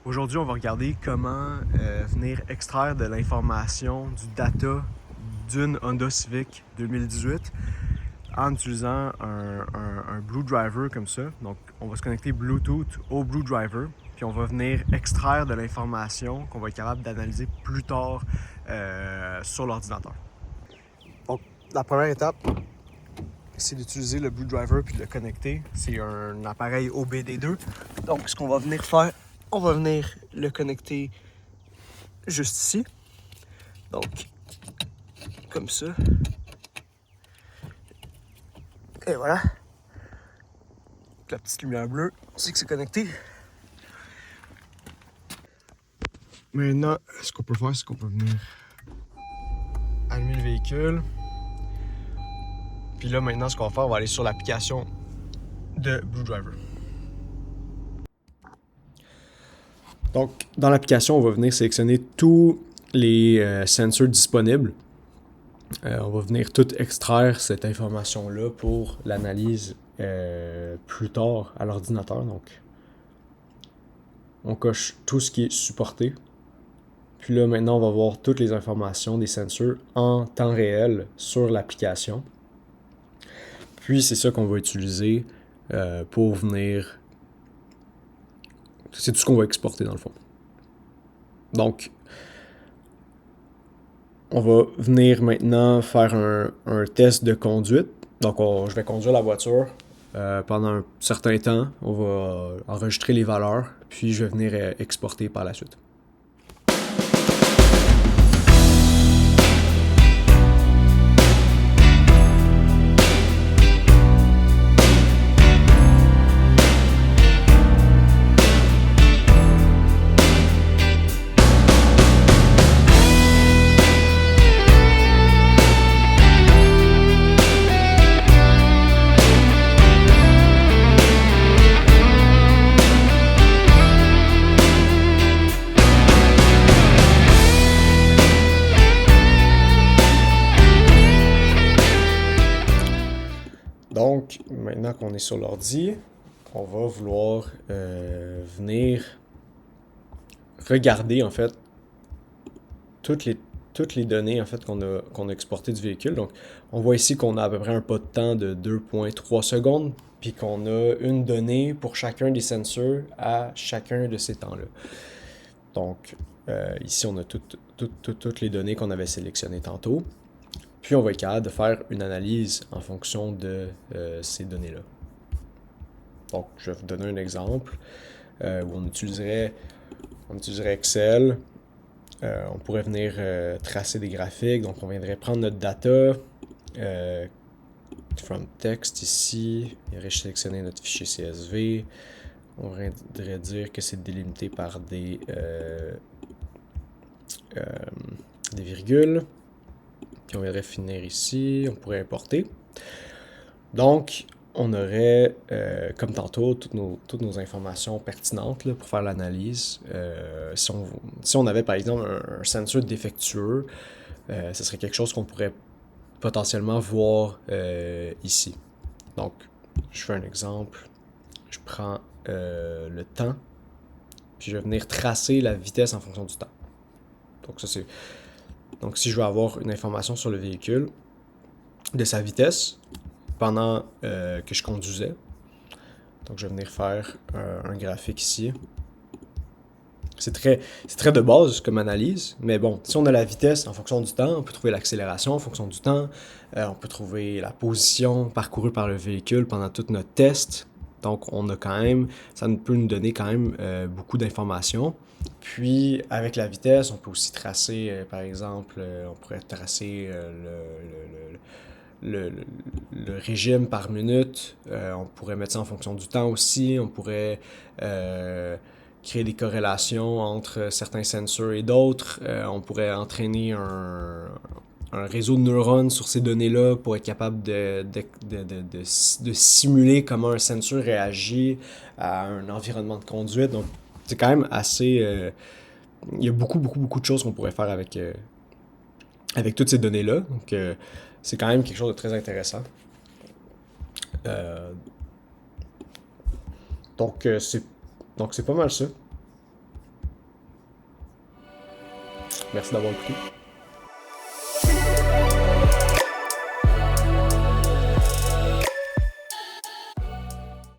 Aujourd'hui, on va regarder comment venir extraire de l'information, du data d'une Honda Civic 2018 en utilisant un Blue Driver comme ça. Donc, on va se connecter Bluetooth au Blue Driver, puis on va venir extraire de l'information qu'on va être capable d'analyser plus tard sur l'ordinateur. Donc, la première étape, c'est d'utiliser le Blue Driver puis de le connecter. C'est un appareil OBD2. Donc, ce qu'on va venir faire, on va venir le connecter juste ici. Donc, comme ça. Et voilà. La petite lumière bleue, c'est que c'est connecté. Maintenant, ce qu'on peut faire, c'est qu'on peut venir allumer le véhicule. Puis là, maintenant, ce qu'on va faire, on va aller sur l'application de Blue Driver. Donc, dans l'application, on va venir sélectionner tous les sensors disponibles. On va venir tout extraire cette information-là pour l'analyse plus tard à l'ordinateur. Donc, on coche tout ce qui est supporté. Puis là, maintenant, on va voir toutes les informations des sensors en temps réel sur l'application. Puis, c'est ça qu'on va utiliser pour venir... C'est tout ce qu'on va exporter, dans le fond. Donc, on va venir maintenant faire un test de conduite. Donc, je vais conduire la voiture pendant un certain temps. On va enregistrer les valeurs, puis je vais venir exporter par la suite. Donc, maintenant qu'on est sur l'ordi, on va vouloir venir regarder en fait toutes les données en fait qu'on a exportées du véhicule. Donc, on voit ici qu'on a à peu près un pas de temps de 2,3 secondes, puis qu'on a une donnée pour chacun des sensors à chacun de ces temps-là. Donc, ici, on a toutes les données qu'on avait sélectionnées tantôt. Puis, on va être capable de faire une analyse en fonction de ces données-là. Donc, je vais vous donner un exemple où on utiliserait Excel. On pourrait venir tracer des graphiques. Donc, on viendrait prendre notre data, from text ici, on viendrait sélectionner notre fichier CSV. On viendrait dire que c'est délimité par des virgules. Puis on viendrait finir ici, on pourrait importer. Donc, on aurait, comme tantôt, toutes nos informations pertinentes là, pour faire l'analyse. Si on avait, par exemple, un sensor défectueux, ce serait quelque chose qu'on pourrait potentiellement voir ici. Donc, je fais un exemple. Je prends le temps, puis je vais venir tracer la vitesse en fonction du temps. Donc, ça, c'est... Donc, si je veux avoir une information sur le véhicule, de sa vitesse, pendant que je conduisais, donc je vais venir faire un graphique ici. C'est très de base comme analyse, mais bon, si on a la vitesse en fonction du temps, on peut trouver l'accélération en fonction du temps, on peut trouver la position parcourue par le véhicule pendant tout notre test. Donc, on a quand même, ça peut nous donner quand même beaucoup d'informations. Puis, avec la vitesse, on peut aussi tracer, par exemple, on pourrait tracer le régime par minute. On pourrait mettre ça en fonction du temps aussi. On pourrait créer des corrélations entre certains sensors et d'autres. On pourrait entraîner un réseau de neurones sur ces données-là pour être capable de simuler comment un sensor réagit à un environnement de conduite. Donc, c'est quand même assez... il y a beaucoup de choses qu'on pourrait faire avec toutes ces données-là. Donc, c'est quand même quelque chose de très intéressant. Donc, c'est pas mal ça. Merci d'avoir écouté.